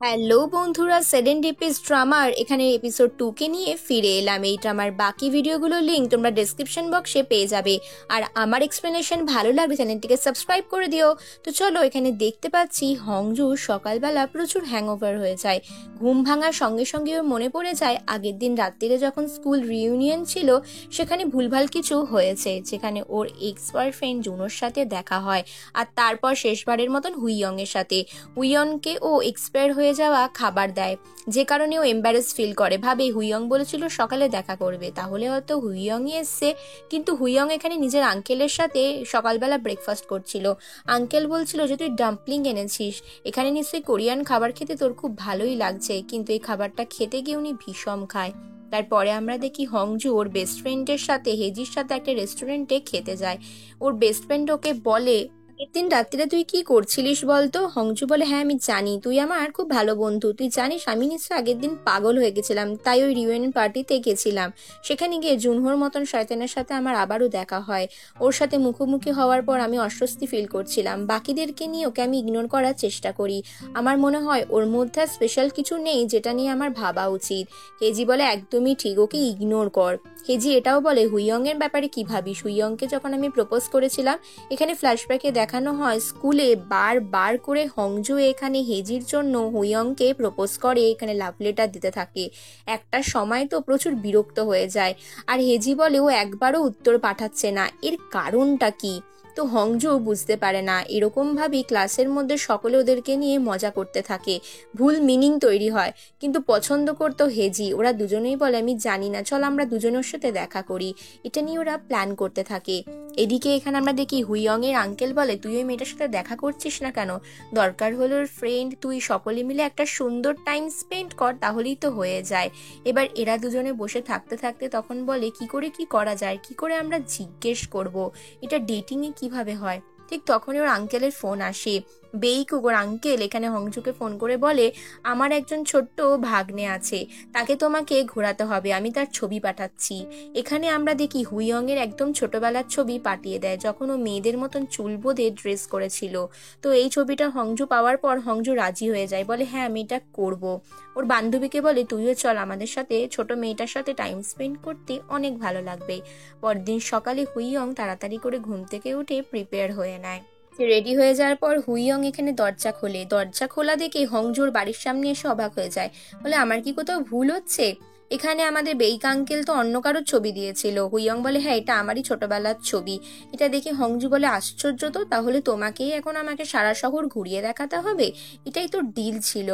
Hello বন্ধুরা, সেরেন্ডিপিস ড্রামার এখানে episode 2 কে নিয়ে ফিরে এলাম। এই ড্রামার বাকি ভিডিওগুলোর লিঙ্ক তোমরা ডেসক্রিপশন বক্সে পেয়ে যাবে। আর আমার এক্সপ্লেনেশন ভালো লাগলে চ্যানেলটিকে সাবস্ক্রাইব করে দিও। তো চলো, এখানে দেখতে পাচ্ছি হংজু সকালবেলা প্রচুর হ্যাংওভার হয়ে যায়। ঘুম ভাঙার সঙ্গে সঙ্গে ওর মনে পড়ে যায় আগের দিন রাত্রিরে যখন স্কুল রিইউনিয়ন ছিল সেখানে ভুলভাল কিছু হয়েছে, যেখানে ওর এক্স বয়ফ্রেন্ড জুনোর সাথে দেখা হয় আর তারপর শেষবারের মতন হুইয়ং এর সাথে। হুইয়নকে ও এক্সপায়ার হয়ে যাওয়া খাবার দেয়, যে কারণে ও এম্বারেস ফিল করে। ভাবে হুইয়ং বলেছিল সকালে দেখা করবে, তাহলে হয়তো হুইয়ংই এসছে। কিন্তু হুইয়ং এখানে নিজের আঙ্কেলের সাথে সকালবেলা ব্রেকফাস্ট করছিল। আঙ্কেল বলছিল যে তুই ডাম্পলিং এনেছিস, এখানে নিশ্চয়ই কোরিয়ান খাবার খেতে তোর খুব ভালোই লাগছে। কিন্তু এই খাবারটা খেতে গিয়ে উনি ভীষণ খায়। তারপরে আমরা দেখি হংজু ওর বেস্ট ফ্রেন্ডের সাথে হেজির সাথে একটা রেস্টুরেন্টে খেতে যায়। ওর বেস্ট ফ্রেন্ড ওকে বলে, আগের দিন রাত্রিরে তুই কি করছিলিস বলতো? হংজু বলে, হ্যাঁ আমি জানি, তুই আমার খুব ভালো বন্ধু, তুই জানিস আমি নিশ্চয় আগের দিন পাগল হয়ে গেছিলাম, তাই ওই রিউনিয়ন পার্টিতে গেছিলাম। সেখানে গিয়ে জুনহোর মতন শয়তানের সাথে আমার আবারও দেখা হয়। ওর সাথে মুখোমুখি হওয়ার পর আমি অস্বস্তি ফিল করছিলাম। বাকিদেরকে নিয়ে ওকে আমি ইগনোর করার চেষ্টা করি। আমার মনে হয় ওর মধ্যে স্পেশাল কিছু নেই যেটা নিয়ে আমার ভাবা উচিত। হেজি বলে, একদমই ঠিক, ওকে ইগনোর কর। হেজি এটাও বলে, হুইয়ং এর ব্যাপারে কি ভাবিস? হুইয়ংকে যখন আমি প্রপোজ করেছিলাম, এখানে ফ্ল্যাশব্যাকে দেখানো হয় স্কুলে বার করে হংজু এখানে হেজির জন্য হুইয়ংকে প্রপোজ করে, এখানে লাভ লেটার দিতে থাকে। একটা সময় তো প্রচুর বিরক্ত হয়ে যায়। আর হেজি বলে ও একবারও উত্তর পাঠাচ্ছে না, এর কারণটা কি? তো হংজু বুঝতে পারে না। এরকম ভাবেই ক্লাসের মধ্যে সকলে ওদেরকে নিয়ে মজা করতে থাকে, ভুল মিনিং তৈরি হয়। কিন্তু পছন্দ করতো হেজি। ওরা দুজনেই বলে, আমি জানি না, চল আমরা দুজনের সাথে দেখা করি। এটা নিয়ে ওরা প্ল্যান করতে থাকে। এদিকে এখানে আমরা দেখি হুইয়ং এর আঙ্কেল বলে, তুই ওই মেয়েটার সাথে দেখা করছিস না কেন? দরকার হলো ওর ফ্রেন্ড, তুই সকলে মিলে একটা সুন্দর টাইম স্পেন্ড কর, তাহলেই তো হয়ে যায়। এবার এরা দুজনে বসে থাকতে থাকতে তখন বলে, কি করে কি করা যায়, কি করে আমরা জিজ্ঞেস করব, এটা ডেটিং এ কিভাবে হয়? ঠিক তখনই ওর আঙ্কেলের ফোন আসে। বেইকুক ওর আঙ্কেল এখানে হংজুকে ফোন করে বলে, আমার একজন ছোট্ট ভাগ্নে আছে, তাকে তোমাকে ঘোরাতে হবে, আমি তার ছবি পাঠাচ্ছি। এখানে আমরা দেখি হুইয়ং এর একদম ছোটবেলার ছবি পাঠিয়ে দেয়, যখন ও মেয়েদের মতন চুল বোঁধে ড্রেস করেছিল। তো এই ছবিটা হংজু পাওয়ার পর হংজু রাজি হয়ে যায়, বলে হ্যাঁ আমি এটা করব। ওর বান্ধবীকে বলে, তুইও চল আমাদের সাথে, ছোট মেয়েটার সাথে টাইম স্পেন্ড করতে অনেক ভালো লাগবে। পরদিন সকালে হুইয়ং তাড়াতাড়ি করে ঘুম থেকে উঠে প্রিপেয়ার হয়ে নেয়। রেডি হয়ে যাওয়ার পর হুইয়ং এখানে দরজা খোলে। দরজা খোলা দেখে হংজুর বাড়ির সামনে এসে অবাক হয়ে যায়, বলে আমার কি কোথাও ভুল হচ্ছে? এখানে আমাদের বেইক আঙ্কেল তো অন্য কারোর ছবি দিয়েছিল। হুইয়ং বলে, হ্যাঁ এটা আমারই ছোটবেলার ছবি। এটা দেখে হংজু বলে, আশ্চর্য তো, তাহলে তোমাকেই এখন আমাকে সারা শহর ঘুরিয়ে দেখাতে হবে? এটাই তো ডিল ছিল।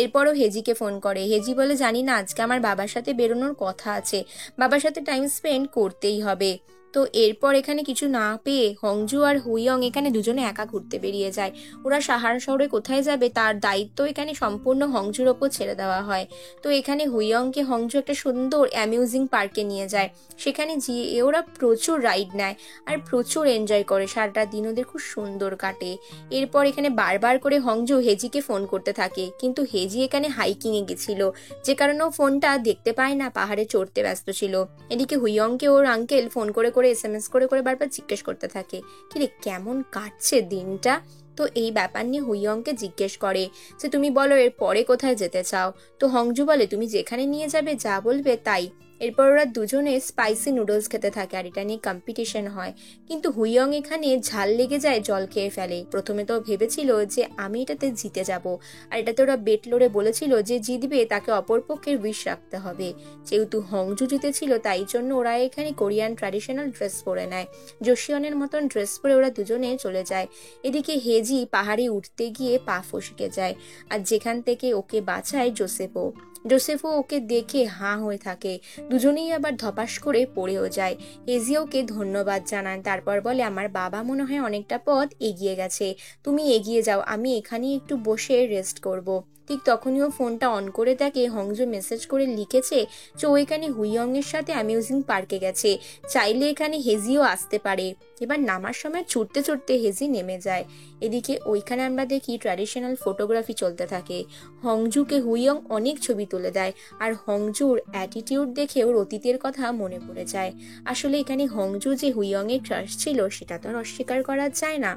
এরপরও হেজিকে ফোন করে। হেজি বলে, জানি না, আজকে আমার বাবার সাথে বেরোনোর কথা আছে, বাবার সাথে টাইম স্পেন্ড করতেই হবে। তো এরপর এখানে কিছু না পেয়ে হংজু আর হুইয়ং এখানে দুজনে একা ঘুরতে বেরিয়ে যায়। ওরা সাহারা শহরে কোথায় যাবে তার দায়িত্ব এখানে সম্পূর্ণ হংজুর ওপর ছেড়ে দেওয়া হয়। তো এখানে হুইয়ংকে হংজু একটা সুন্দর অ্যামিউজিং পার্কে নিয়ে যায়। সেখানে গিয়ে ওরা প্রচুর রাইড নেয় আর প্রচুর এনজয় করে, সারাটা দিন ওদের খুব সুন্দর কাটে। এরপর এখানে বারবার করে হংজু হেজিকে ফোন করতে থাকে, কিন্তু হেজি এখানে হাইকিং এ গেছিল, যে কারণে ও ফোনটা দেখতে পায় না, পাহাড়ে চড়তে ব্যস্ত ছিল। এদিকে হুইয়ংকে ওর আঙ্কেল ফোন করে করে এসএমএস করে করে বারবার জিজ্ঞেস করতে থাকে, কিরে কেমন কাটছে দিনটা? তো এই ব্যাপার নিয়ে হুইয়ংকে জিজ্ঞেস করে যে তুমি বলো এর পরে কোথায় যেতে চাও। তো হংজু বলে, তুমি যেখানে নিয়ে যাবে, যা বলবে তাই। এরপর ওরা দুজনে স্পাইসি নুডলস খেতে থাকে আর এটা নিয়ে কম্পিটিশন হয়। কিন্তু হুইয়ং এখানে ঝাল লেগে যায়, জল খেয়ে ফেলে। প্রথমে তো ভেবেছিল যে আমি এটাতে জিতে যাব, আর এটাতে ওরা বেট লড়ে বলেছিল যে জিতবে তাকে অপরপক্ষের উইশ রাখতে হবে। যেহেতু হংজু জিতেছিল তাই জন্য ওরা এখানে কোরিয়ান ট্র্যাডিশনাল ড্রেস পরে নেয়। জোশিয়নের মতন ড্রেস পরে ওরা দুজনে চলে যায়। এদিকে হেজি পাহাড়ে উঠতে গিয়ে পা ফসকে যায়, আর যেখান থেকে ওকে বাঁচায় জোসেফও। জোসেফও ওকে দেখে হাঁ হয়ে থাকে। দুজনেই আবার ধপাস করে পড়েও যায়। হেজি ওকে ধন্যবাদ জানান, তারপর বলে, আমার বাবা মনে হয় অনেকটা পথ এগিয়ে গেছে, তুমি এগিয়ে যাও, আমি এখানেই একটু বসে রেস্ট করব। ঠিক তখনই ও ফোনটা অন করে দেখে হংজু মেসেজ করে লিখেছে যে ও এখানে হুইয়ং এর সাথে অ্যামিউজিং পার্কে গেছে, চাইলে এখানে হেজিও আসতে পারে। এবার নামার সময় ছুটতে ছুটতে হেজি নেমে যায়। এদিকে ওইখানে আমরা দেখি ট্র্যাডিশনাল ফটোগ্রাফি চলতে থাকে। হংজুকে হুইয়ং অনেক ছবি তুলে দেয়, আর হংজুর অ্যাটিটিউড দেখে ওর অতীতের কথা মনে পড়ে যায়। আসলে এখানে হংজু যে হুইয়ং এর ক্রাশ ছিল সেটা তো আর অস্বীকার করা যায় না।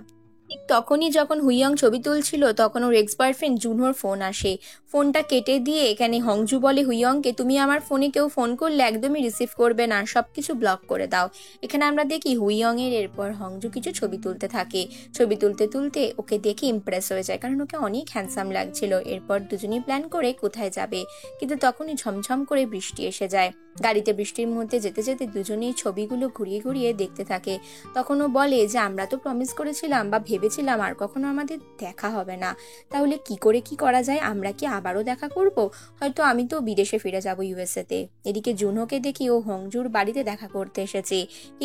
ঠিক তখনই যখন হুইয়ং ছবি তুলছিল তখন ওর এক্স বয়ফ্রেন্ড জুনহোর ফোন আসে। ফোনটা কেটে দিয়ে এখানে হংজু বলে হুইয়ংকে, তুমি আমার ফোনে কেউ ফোন করলে একদমই রিসিভ করবে না, সবকিছু ব্লক করে দাও। এখানে আমরা দেখি হুইয়ং এর এরপর হংজু কিছু ছবি তুলতে থাকে। ছবি তুলতে তুলতে ওকে দেখে ইমপ্রেস হয়ে যায়, কারণ ওকে অনেক হ্যান্ডসাম লাগছিল। এরপর দুজনেই প্ল্যান করে কোথায় যাবে, কিন্তু তখনই ঝমঝম করে বৃষ্টি এসে যায়। গাড়িতে বৃষ্টির মধ্যে যেতে যেতে দুজনেই ছবিগুলো ঘুরিয়ে ঘুরিয়ে দেখতে থাকে। তখন ও বলে যে আমরা তো প্রমিস করেছিলাম বা ভেবেছিলাম আর কখনো আমাদের দেখা হবে না, তাহলে কি করে কি করা যায়, আমরা কি আবারও দেখা করব? হয়তো আমি তো বিদেশে ফিরে যাব ইউএসএ তে। এদিকে জুনহোকে দেখি ও হংজুর বাড়িতে দেখা করতে এসেছে।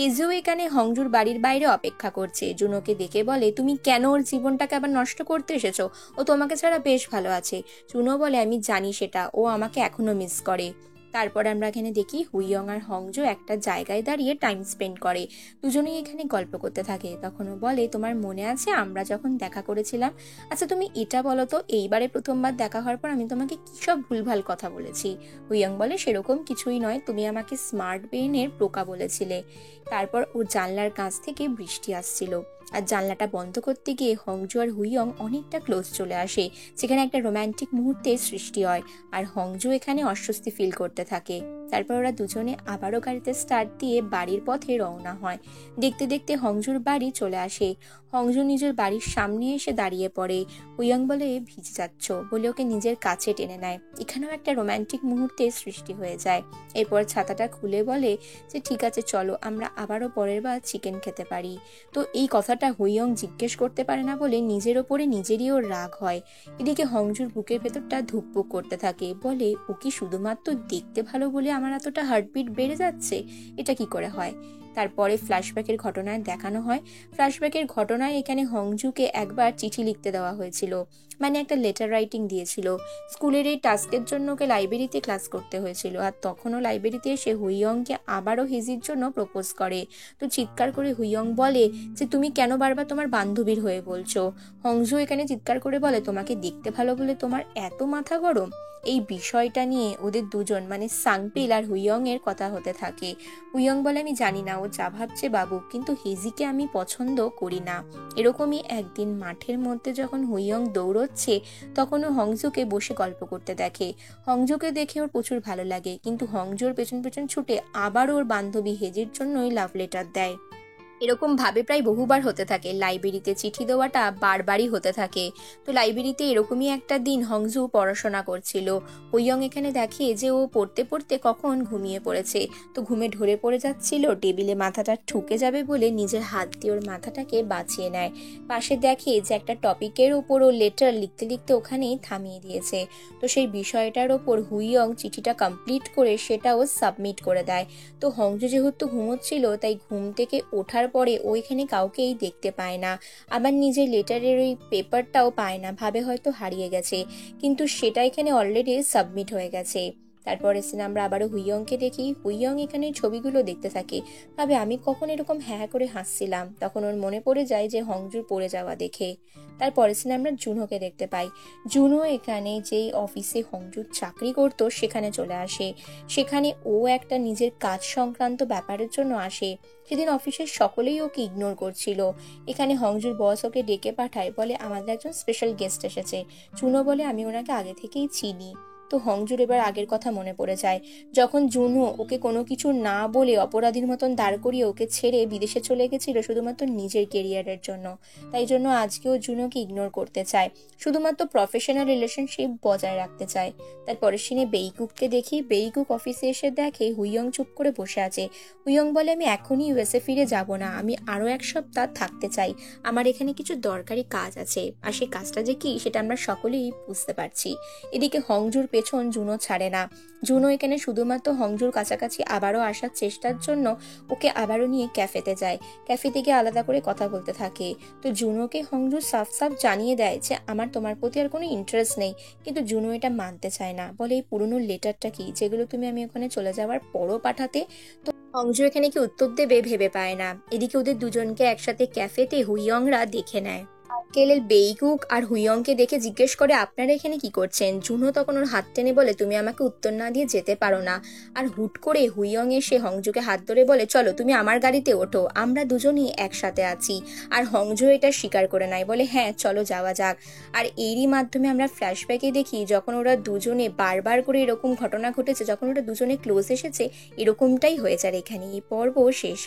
ইজু এখানে হংজুর বাড়ির বাইরে অপেক্ষা করছে। জুনহোকে দেখে বলে, তুমি কেন ওর জীবনটাকে আবার নষ্ট করতে এসেছো? ও তোমাকে ছাড়া বেশ ভালো আছে। জুনহো বলে, আমি জানি সেটা, ও আমাকে এখনো মিস করে। তারপর আমরা এখানে দেখি হুইয়ং আর হংজু একটা জায়গায় দাঁড়িয়ে টাইম স্পেন্ড করে। দুজনেই এখানে গল্প করতে থাকে। তখনও বলে, তোমার মনে আছে আমরা যখন দেখা করেছিলাম? আচ্ছা তুমি এটা বলো তো, এইবারে প্রথমবার দেখা হওয়ার পর আমি তোমাকে কি সব ভুলভাল কথা বলেছি? হুইয়ং বলে, সেরকম কিছুই নয়, তুমি আমাকে স্মার্ট ব্রেনের পোকা বলেছিলে। তারপর ও জানলার কাছ থেকে বৃষ্টি আসছিল, আর জানলাটা বন্ধ করতে গিয়ে হংজু আর হুইয়ং অনেকটা ক্লোজ চলে আসে, যেখানে একটা রোমান্টিক মুহূর্তের সৃষ্টি হয়। আর হংজু এখানে অস্বস্তি ফিল করতে থাকে। তারপর ওরা দুজনে আবারও গাড়িতে স্টার্ট দিয়ে বাড়ির পথে রওনা হয়। দেখতে দেখতে হংজুর বাড়ি চলে আসে। হংজু নিজের বাড়ির সামনে এসে দাঁড়িয়ে পড়ে। হুইয়ং বলে, ভিজে যাচ্ছ, বলে ওকে নিজের কাছে টেনে নেয়। এখানেও একটা রোমান্টিক মুহূর্তের সৃষ্টি হয়ে যায়। এরপর ছাতাটা খুলে বলে যে ঠিক আছে চলো, আমরা আবারও পরের বার চিকেন খেতে পারি। তো এই কথাটা হুইয়ং জিজ্ঞেস করতে পারে না বলে নিজের ওপরে নিজেরই ওর রাগ হয়। এদিকে হংজুর বুকের ভেতরটা ধুকপুক করতে থাকে, বলে ও কি শুধুমাত্র দেখতে ভালো বলে আমার এতটা হার্টবিট বেড়ে যাচ্ছে? এটা কি করে হয়? তারপরে ফ্ল্যাশব্যাকের ঘটনায় দেখানো হয়। ফ্ল্যাশব্যাকের ঘটনায় এখানে হংজুকে একবার চিঠি লিখতে দেওয়া হয়েছিল, মানে একটা লেটার রাইটিং দিয়েছিল। স্কুলের এই টাস্কের জন্য ওকে লাইব্রেরিতে ক্লাস করতে হয়েছিল, আর তখনও লাইব্রেরিতে এসে হুইয়ংকে আবারও হিজির জন্য প্রপোজ করে। তো চিৎকার করে হুইয়ং বলে যে তুমি কেন বারবার তোমার বান্ধবীর হয়ে বলছো? হংজু এখানে চিৎকার করে বলে, তোমাকে দেখতে ভালো বলে তোমার এত মাথা গরম? এই বিষয়টা নিয়ে ওদের দুজন মানে সাংপিল আর হুইয়ং এর কথা হতে থাকে। হুইয়ং বলে, আমি জানি না ও যা ভাবছে বাবু, কিন্তু হেজিকে আমি পছন্দ করি না। এরকমই একদিন মাঠের মধ্যে যখন হুইয়ং দৌড়চ্ছে, তখন ও হংজুকে বসে গল্প করতে দেখে। হংজুকে দেখে ওর প্রচুর ভালো লাগে, কিন্তু হংজুর পেছন পেছন ছুটে আবার ওর বান্ধবী হেজির জন্যই লাভ লেটার দেয়। এরকম ভাবে প্রায় বহুবার হতে থাকে। লাইব্রেরিতে চিঠি দেওয়াটা বারবারই হতে থাকে। তো লাইব্রেরিতে এরকমই একটা দিন হংজু পড়াশোনা করছিল। হুইয়ং এখানে দেখে যে ও পড়তে পড়তে কখন ঘুমিয়ে পড়েছে। তো ঘুমে ঢলে পড়ে যাচ্ছিল, টেবিলে মাথাটা ঠুকে যাবে বলে নিজের হাত দিয়ে ওর মাথাটাকে বাঁচিয়ে নেয়। পাশে দেখে যে একটা টপিকের ওপর ও লেটার লিখতে লিখতে ওখানেই থামিয়ে দিয়েছে। তো সেই বিষয়টার ওপর হুইয়ং চিঠিটা কমপ্লিট করে সেটাও সাবমিট করে দেয়। তো হংজু যেহেতু ঘুমোচ্ছিল, তাই ঘুম থেকে ওঠার পরে ও এখানে কাউকেই দেখতে পায় না। আবার নিজের লেটারের ওই পেপারটাও পায় না, ভাবে হয়তো হারিয়ে গেছে, কিন্তু সেটা এখানে অলরেডি সাবমিট হয়ে গেছে। তারপরে সিনে আমরা আবারও হুইয়ংকে দেখি। হুইয়ং এখানে ছবিগুলো দেখতে থাকে, ভাবে আমি কখন এরকম হ্যাঁ করে হাসছিলাম। তখন ওর মনে পড়ে যায় যে হংজুর পড়ে যাওয়া দেখে। তারপরে সিনে আমরা জুনহোকে দেখতে পাই। জুনহো এখানে যেই অফিসে হংজুর চাকরি করতো সেখানে চলে আসে। সেখানে ও একটা নিজের কাজ সংক্রান্ত ব্যাপারের জন্য আসে। সেদিন অফিসের সকলেই ওকে ইগনোর করছিল। এখানে হংজুর বস ওকে ডেকে পাঠায়, বলে আমাদের একজন স্পেশাল গেস্ট এসেছে। জুনো বলে, আমি ওনাকে আগে থেকেই চিনি। তো হংজুর এবার আগের কথা মনে পড়ে যায়, যখন জুনহো ওকে কোনো কিছু না বলে অপরাধীর মতন দাঁড় করিয়ে ওকে ছেড়ে বিদেশে চলে গেছিল শুধুমাত্র নিজের কেরিয়ারের জন্য। তাই জন্য আজকেও জুনোকে ইগনোর করতে চায়, শুধুমাত্র প্রফেশনাল রিলেশনশিপ বজায় রাখতে চায়। তারপরের সিনে বেইকুককে দেখি। বেইকুক অফিসে এসে দেখে হুইয়ং চুপ করে বসে আছে। হুইয়ং বলে, আমি এখনই ইউএসএ ফিরে যাব না, আমি আরো এক সপ্তাহ থাকতে চাই, আমার এখানে কিছু দরকারি কাজ আছে। আর সেই কাজটা যে কি সেটা আমরা সকলেই বুঝতে পারছি। এদিকে হংজুর পেছন জুনো ছাড়ে না। জুনো এখানে শুধুমাত্র হংজুর কাছাকাছি আবারও আসার চেষ্টার জন্য ওকে আবারও নিয়ে ক্যাফেতে যায়। ক্যাফে থেকে আলাদা করে কথা বলতে থাকে। তো জুনোকে হংজু সাফ সাফ জানিয়ে দেয় যে আমার তোমার প্রতি আর কোনো ইন্টারেস্ট নেই, কিন্তু জুনো এটা মানতে চায় না, বলে এই পুরনো লেটারটা কি, যেগুলো তুমি আমি ওখানে চলে যাওয়ার পরও পাঠাতে। তো হংজু এখানে কি উত্তর দেবে ভেবে পায় না। এদিকে ওদের দুজনকে একসাথে ক্যাফেতে হুইয়ংরা দেখে নেয়। আঙ্কেল বেইকুক আর হুইয়ংকে দেখে জিজ্ঞেস করে আপনারা এখানে কি করছেন। জুনহো তখন ওর হাত টেনে বলে তুমি আমাকে উত্তর না দিয়ে যেতে পারো না। আর হুট করে হুইয়ং এসে হংজুকে হাত ধরে বলে চলো তুমি আমার গাড়িতে ওঠো, আমরা দুজনই একসাথে আছি। আর হংজু এটা স্বীকার করে নেয়, বলে হ্যাঁ চলো যাওয়া যাক। আর এরই মাধ্যমে আমরা ফ্ল্যাশব্যাকে দেখি যখন ওরা দুজনে বারবার করে এরকম ঘটনা ঘটেছে, যখন ওরা দুজনে ক্লোজ এসেছে এরকমটাই হয়েছে। আর এখানে এই পর্ব শেষ।